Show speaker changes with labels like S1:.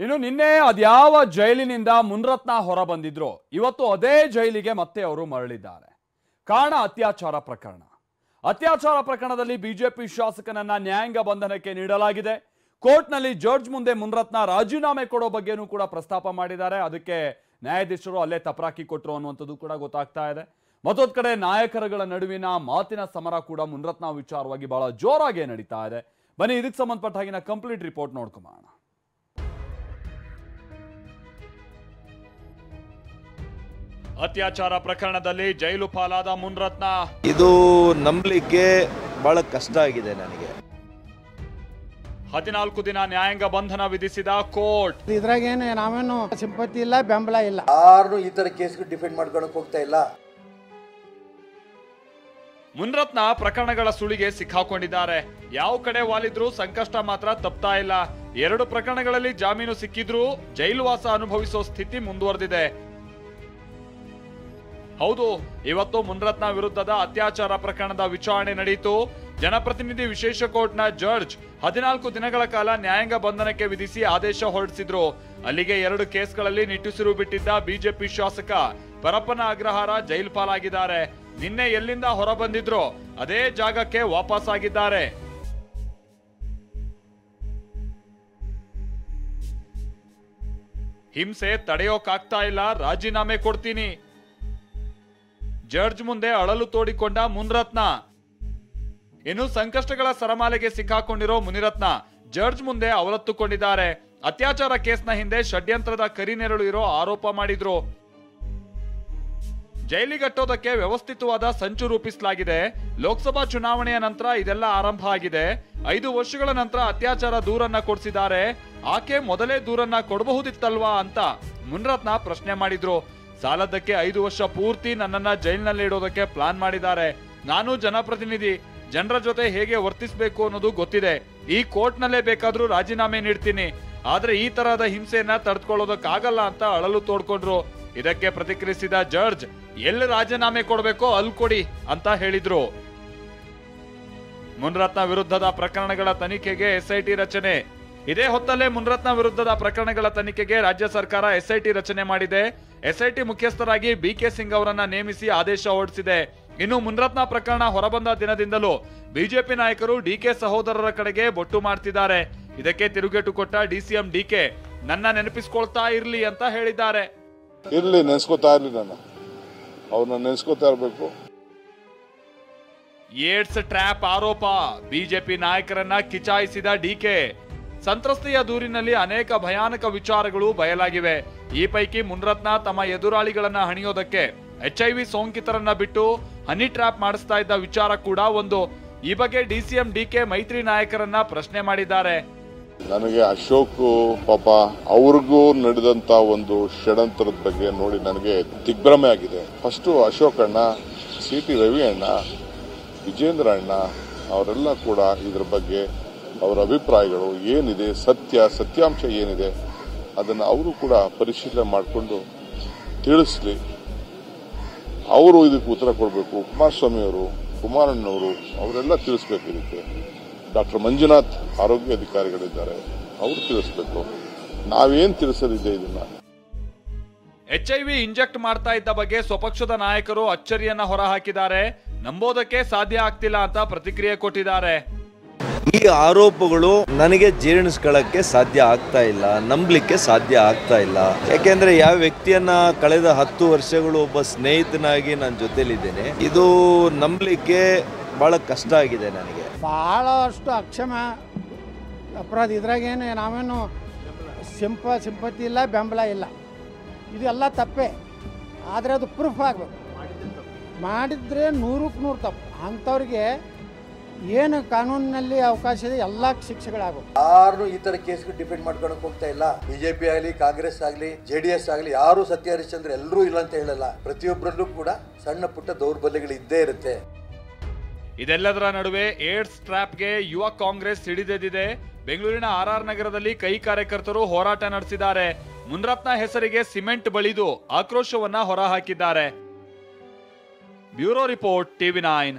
S1: ಇನ್ನು ನಿನ್ನೆ ಅದ್ಯಾವ ಜೈಲಿನಿಂದ ಮುನ್ರತ್ನ ಹೊರ ಬಂದಿದ್ರು ಇವತ್ತು ಅದೇ ಜೈಲಿಗೆ ಮತ್ತೆ ಅವರು ಮರಳಿದ್ದಾರೆ. ಕಾರಣ ಅತ್ಯಾಚಾರ ಪ್ರಕರಣ. ಅತ್ಯಾಚಾರ ಪ್ರಕರಣದಲ್ಲಿ ಬಿಜೆಪಿ ಶಾಸಕನನ್ನ ನ್ಯಾಯಾಂಗ ಬಂಧನಕ್ಕೆ ನೀಡಲಾಗಿದೆ. ಕೋರ್ಟ್ನಲ್ಲಿ ಜಡ್ಜ್ ಮುಂದೆ ಮುನ್ರತ್ನ ರಾಜೀನಾಮೆ ಕೊಡೋ ಬಗ್ಗೆನೂ ಕೂಡ ಪ್ರಸ್ತಾಪ ಮಾಡಿದ್ದಾರೆ. ಅದಕ್ಕೆ ನ್ಯಾಯಾಧೀಶರು ಅಲ್ಲೇ ತಪರಾಕಿ ಕೊಟ್ಟರು ಅನ್ನುವಂಥದ್ದು ಕೂಡ ಗೊತ್ತಾಗ್ತಾ ಇದೆ. ಮತ್ತೊಂದು ಕಡೆ ನಾಯಕರುಗಳ ನಡುವಿನ ಮಾತಿನ ಸಮರ ಕೂಡ ಮುನ್ರತ್ನ ವಿಚಾರವಾಗಿ ಬಹಳ ಜೋರಾಗಿ ನಡೀತಾ ಇದೆ. ಬನ್ನಿ ಇದಕ್ಕೆ ಸಂಬಂಧಪಟ್ಟ ಹಾಗಿನ ಕಂಪ್ಲೀಟ್ ರಿಪೋರ್ಟ್ ನೋಡ್ಕೊಂಬೋಣ. ಅತ್ಯಾಚಾರ ಪ್ರಕರಣದಲ್ಲಿ ಜೈಲು ಪಾಲಾದ ಮುನ್ರತ್ನ.
S2: ಇದು ನಂಬಲಿಕ್ಕೆ ಬಹಳ ಕಷ್ಟ ಆಗಿದೆ ನನಗೆ.
S1: 14 ದಿನ ನ್ಯಾಯಾಂಗ ಬಂಧನ ವಿಧಿಸಿದ ಕೋರ್ಟ್.
S3: ಇದ್ರಾಗೇನು ನಾವೇನು ಸಿಂಪತಿ ಇಲ್ಲ, ಬೆಂಬಲ ಇಲ್ಲ.
S4: ಯಾರು ಈ ತರ ಕೇಸ್ಗೆ ಡಿಫೆಂಡ್ ಮಾಡ್ಕೊಳಕ್ ಹೋಗ್ತಾ ಇಲ್ಲ.
S1: ಮುನ್ರತ್ನ ಪ್ರಕರಣಗಳ ಸುಳಿಗೆ ಸಿಕ್ಕಾಕೊಂಡಿದ್ದಾರೆ. ಯಾವ ಕಡೆ ವಾಲಿದ್ರು ಸಂಕಷ್ಟ ಮಾತ್ರ ತಪ್ತಾ ಇಲ್ಲ. 2 ಪ್ರಕರಣಗಳಲ್ಲಿ ಜಾಮೀನು ಸಿಕ್ಕಿದ್ರೂ ಜೈಲುವಾಸ ಅನುಭವಿಸೋ ಸ್ಥಿತಿ ಮುಂದುವರೆದಿದೆ. ಹೌದು, ಇವತ್ತು ಮುನ್ರತ್ನ ವಿರುದ್ಧದ ಅತ್ಯಾಚಾರ ಪ್ರಕರಣದ ವಿಚಾರಣೆ ನಡೆಯಿತು. ಜನಪ್ರತಿನಿಧಿ ವಿಶೇಷ ಕೋರ್ಟ್ನ ಜಡ್ಜ್ 14 ದಿನಗಳ ಕಾಲ ನ್ಯಾಯಾಂಗ ಬಂಧನಕ್ಕೆ ವಿಧಿಸಿ ಆದೇಶ ಹೊರಡಿಸಿದ್ರು. ಅಲ್ಲಿಗೆ 2 ಕೇಸ್ಗಳಲ್ಲಿ ನಿಟ್ಟುಸಿರು ಬಿಟ್ಟಿದ್ದ ಬಿಜೆಪಿ ಶಾಸಕ ಪರಪ್ಪನ ಅಗ್ರಹಾರ ಜೈಲು ಪಾಲಾಗಿದ್ದಾರೆ. ನಿನ್ನೆ ಎಲ್ಲಿಂದ ಹೊರ ಬಂದಿದ್ರು ಅದೇ ಜಾಗಕ್ಕೆ ವಾಪಸ್ ಆಗಿದ್ದಾರೆ. ಹಿಂಸೆ ತಡೆಯೋಕಾಗ್ತಾ ಇಲ್ಲ, ರಾಜೀನಾಮೆ ಕೊಡ್ತೀನಿ. ಜಡ್ಜ್ ಮುಂದೆ ಅಳಲು ತೋಡಿಕೊಂಡ ಮುನ್ರತ್ನ. ಇನ್ನು ಸಂಕಷ್ಟಗಳ ಸರಮಾಲೆಗೆ ಸಿಕ್ಕಾಕೊಂಡಿರೋ ಮುನಿರತ್ನ ಜಡ್ಜ್ ಮುಂದೆ ಅವಲತ್ತುಕೊಂಡಿದ್ದಾರೆ. ಅತ್ಯಾಚಾರ ಕೇಸ್ನ ಹಿಂದೆ ಷಡ್ಯಂತ್ರದ ಕರಿನೆರಳು ಇರೋ ಆರೋಪ ಮಾಡಿದ್ರು. ಜೈಲಿಗಟ್ಟೋದಕ್ಕೆ ವ್ಯವಸ್ಥಿತವಾದ ಸಂಚು ರೂಪಿಸಲಾಗಿದೆ. ಲೋಕಸಭಾ ಚುನಾವಣೆಯ ನಂತರ ಇದೆಲ್ಲ ಆರಂಭ ಆಗಿದೆ. 5 ವರ್ಷಗಳ ನಂತರ ಅತ್ಯಾಚಾರ ದೂರನ್ನ ಕೊಡಿಸಿದ್ದಾರೆ. ಆಕೆ ಮೊದಲೇ ದೂರನ್ನ ಕೊಡಬಹುದಿತ್ತಲ್ವಾ ಅಂತ ಮುನ್ರತ್ನ ಪ್ರಶ್ನೆ ಮಾಡಿದ್ರು. ಸಾಲದಕ್ಕೆ 5 ವರ್ಷ ಪೂರ್ತಿ ನನ್ನನ್ನ ಜೈಲಿನಲ್ಲಿ ಇಡೋದಕ್ಕೆ ಪ್ಲಾನ್ ಮಾಡಿದ್ದಾರೆ. ನಾನು ಜನಪ್ರತಿನಿಧಿ, ಜನರ ಜೊತೆ ಹೇಗೆ ವರ್ತಿಸಬೇಕು ಅನ್ನೋದು ಗೊತ್ತಿದೆ. ಈ ಕೋರ್ಟ್ನಲ್ಲೇ ಬೇಕಾದ್ರೂ ರಾಜೀನಾಮೆ ನೀಡ್ತೀನಿ, ಆದ್ರೆ ಈ ತರಹದ ಹಿಂಸೆಯನ್ನ ತಡೆದುಕೊಳ್ಳೋದಕ್ಕಾಗಲ್ಲ ಅಂತ ಅಳಲು ತೋಡ್ಕೊಂಡ್ರು. ಇದಕ್ಕೆ ಪ್ರತಿಕ್ರಿಯಿಸಿದ ಜಡ್ಜ್ ಎಲ್ಲಿ ರಾಜೀನಾಮೆ ಕೊಡಬೇಕೋ ಅಲ್ಲಿ ಕೊಡಿ ಅಂತ ಹೇಳಿದ್ರು. ಮುನ್ರತ್ನ ವಿರುದ್ಧದ ಪ್ರಕರಣಗಳ ತನಿಖೆಗೆ ಎಸ್ಐಟಿ ರಚನೆ. ಇದೇ ಹೊತ್ತಲ್ಲೇ ಮುನ್ರತ್ನ ವಿರುದ್ಧದ ಪ್ರಕರಣಗಳ ತನಿಖೆಗೆ ರಾಜ್ಯ ಸರ್ಕಾರ ಎಸ್ಐಟಿ ರಚನೆ ಮಾಡಿದೆ. ಎಸ್ಐಟಿ ಮುಖ್ಯಸ್ಥರಾಗಿ ಬಿಕೆ ಸಿಂಗ್ ಅವರನ್ನ ನೇಮಿಸಿ ಆದೇಶ ಹೊರಡಿಸಿದೆ. ಇನ್ನು ಮುನ್ರತ್ನ ಪ್ರಕರಣ ಹೊರಬಂದ ದಿನದಿಂದಲೂ ಬಿಜೆಪಿ ನಾಯಕರು ಡಿಕೆ ಸಹೋದರರ ಕಡೆಗೆ ಬೊಟ್ಟು ಮಾಡ್ತಿದ್ದಾರೆ. ಇದಕ್ಕೆ ತಿರುಗೇಟು ಕೊಟ್ಟ ಡಿಸಿಎಂ ಡಿಕೆ ನನ್ನ ನೆನಪಿಸ್ಕೊಳ್ತಾ ಇರ್ಲಿ ಅಂತ ಹೇಳಿದ್ದಾರೆ.
S5: ಇರ್ಲಿ, ನೆನೆಸ್ಕೊತಾ ಇರ್ಲಿ, ನಾನು ಅವ್ರನ್ನ ನೆನೆಸ್ಕೊತಾ ಇರ್ಬೇಕು.
S1: ಏಡ್ಸ್ ಟ್ರ್ಯಾಪ್ ಆರೋಪ. ಬಿಜೆಪಿ ನಾಯಕರನ್ನ ಕಿಚಾಯಿಸಿದ ಡಿಕೆ. ಸಂತ್ರಸ್ತೆಯ ದೂರಿನಲ್ಲಿ ಅನೇಕ ಭಯಾನಕ ವಿಚಾರಗಳು ಬಯಲಾಗಿವೆ. ಈ ಪೈಕಿ ಮುನ್ರತ್ನ ತಮ್ಮ ಎದುರಾಳಿಗಳನ್ನ ಹಣಿಯೋದಕ್ಕೆ HIV ಸೋಂಕಿತರನ್ನ ಬಿಟ್ಟು ಹನಿ ಟ್ರ್ಯಾಪ್ ಮಾಡಿಸ್ತಾ ಇದ್ದ ವಿಚಾರ ಕೂಡ ಒಂದು. ಈ ಬಗ್ಗೆ ಡಿಸಿಎಂ ಡಿಕೆ ಮೈತ್ರಿ ನಾಯಕರನ್ನ ಪ್ರಶ್ನೆ ಮಾಡಿದ್ದಾರೆ.
S5: ನನಗೆ ಅಶೋಕ್ ಪಾಪ ಅವ್ರಿಗೂ ನಡೆದಂತ ಒಂದು ಷಡ್ಯಂತ್ರದ ಬಗ್ಗೆ ನೋಡಿ ನನಗೆ ದಿಗ್ಭ್ರಮೆ ಆಗಿದೆ. ಫಸ್ಟ್ ಅಶೋಕ್ ಅಣ್ಣ, CT ರವಿ ಅಣ್ಣ, ವಿಜೇಂದ್ರ ಅಣ್ಣ ಅವರೆಲ್ಲ ಕೂಡ ಇದ್ರ ಬಗ್ಗೆ ಅವರ ಅಭಿಪ್ರಾಯಗಳು ಏನಿದೆ, ಸತ್ಯಾಂಶ ಏನಿದೆ ಅದನ್ನು ಅವರು ಕೂಡ ಪರಿಶೀಲನೆ ಮಾಡಿಕೊಂಡು ತಿಳಿಸ್ಲಿ. ಅವರು ಇದಕ್ಕೆ ಉತ್ತರ ಕೊಡಬೇಕು. ಕುಮಾರಸ್ವಾಮಿ ಅವರು, ಕುಮಾರಣ್ಣವರು ಅವರೆಲ್ಲ ತಿಳಿಸ್ಬೇಕು. ಇದಕ್ಕೆ ಡಾಕ್ಟರ್ ಮಂಜುನಾಥ್ ಆರೋಗ್ಯ ಅಧಿಕಾರಿಗಳಿದ್ದಾರೆ, ಅವರು ತಿಳಿಸ್ಬೇಕು. ನಾವೇನ್ ತಿಳಿಸೋದಿದೆ ಇದನ್ನ.
S1: HIV ಇಂಜೆಕ್ಟ್ ಮಾಡ್ತಾ ಇದ್ದ ಬಗ್ಗೆ ಸ್ವಪಕ್ಷದ ನಾಯಕರು ಅಚ್ಚರಿಯನ್ನ ಹೊರಹಾಕಿದ್ದಾರೆ. ನಂಬೋದಕ್ಕೆ ಸಾಧ್ಯ ಆಗ್ತಿಲ್ಲ ಅಂತ ಪ್ರತಿಕ್ರಿಯೆ ಕೊಟ್ಟಿದ್ದಾರೆ.
S2: ಈ ಆರೋಪಗಳು ನನಗೆ ಜೀರ್ಣಿಸ್ಕೊಳ್ಳಕ್ಕೆ ಸಾಧ್ಯ ಆಗ್ತಾ ಇಲ್ಲ, ನಂಬಲಿಕ್ಕೆ ಸಾಧ್ಯ ಆಗ್ತಾ ಇಲ್ಲ. ಯಾಕೆಂದ್ರೆ ಯಾವ ವ್ಯಕ್ತಿಯನ್ನ ಕಳೆದ 10 ವರ್ಷಗಳು ಒಬ್ಬ ಸ್ನೇಹಿತನಾಗಿ ನನ್ನ ಜೊತೆಲಿದ್ದೇನೆ, ಇದು ನಂಬಲಿಕ್ಕೆ ಬಹಳ ಕಷ್ಟ ಆಗಿದೆ ನನಗೆ.
S3: ಬಹಳಷ್ಟು ಅಕ್ಷಮ ಅಪರಾಧ. ಇದ್ರಾಗೇನು ನಾವೇನು ಸಿಂಪತಿ ಇಲ್ಲ, ಬೆಂಬಲ ಇಲ್ಲ. ಇದೆಲ್ಲ ತಪ್ಪೇ, ಆದರೆ ಅದು ಪ್ರೂಫ್ ಆಗಬೇಕು. ಮಾಡಿದ್ರೆ 100ಕ್ಕೆ 100 ತಪ್ಪು. ಅಂಥವ್ರಿಗೆ ಏನು ಕಾನೂನಿನಲ್ಲಿ ಅವಕಾಶ ಇದೆ ಎಲ್ಲ ಶಿಕ್ಷೆಗಳಾಗಬೇಕು.
S4: ಯಾರು ಈ ತರ ಕೇಸ್ಗೆ ಡಿಫೆಂಡ್ ಮಾಡ್ಕೊಳಕ್ ಹೋಗ್ತಾ ಇಲ್ಲ. ಬಿಜೆಪಿ ಆಗಲಿ, ಕಾಂಗ್ರೆಸ್ ಆಗಲಿ, JDS ಆಗಲಿ, ಯಾರು ಸತ್ಯ ಹರಿಶ್ಚಂದ್ರ ಎಲ್ಲರೂ ಇಲ್ಲ ಅಂತ ಹೇಳಲ್ಲ. ಪ್ರತಿಯೊಬ್ಬರಲ್ಲೂ ಕೂಡ ಸಣ್ಣ ಪುಟ್ಟ ದೌರ್ಬಲ್ಯಗಳು ಇದ್ದೇ ಇರುತ್ತೆ.
S1: ಇದೆಲ್ಲದರ ನಡುವೆ ಏಡ್ಸ್ ಟ್ರ್ಯಾಪ್ಗೆ ಯುವ ಕಾಂಗ್ರೆಸ್ ಹಿಡಿದೆದ್ದಿದೆ. ಬೆಂಗಳೂರಿನ RR ನಗರದಲ್ಲಿ ಕೈ ಕಾರ್ಯಕರ್ತರು ಹೋರಾಟ ನಡೆಸಿದ್ದಾರೆ. ಮುನ್ರತ್ನ ಹೆಸರಿಗೆ ಸಿಮೆಂಟ್ ಬಳಿದು ಆಕ್ರೋಶವನ್ನ ಹೊರಹಾಕಿದ್ದಾರೆ. Bureau report, TV9.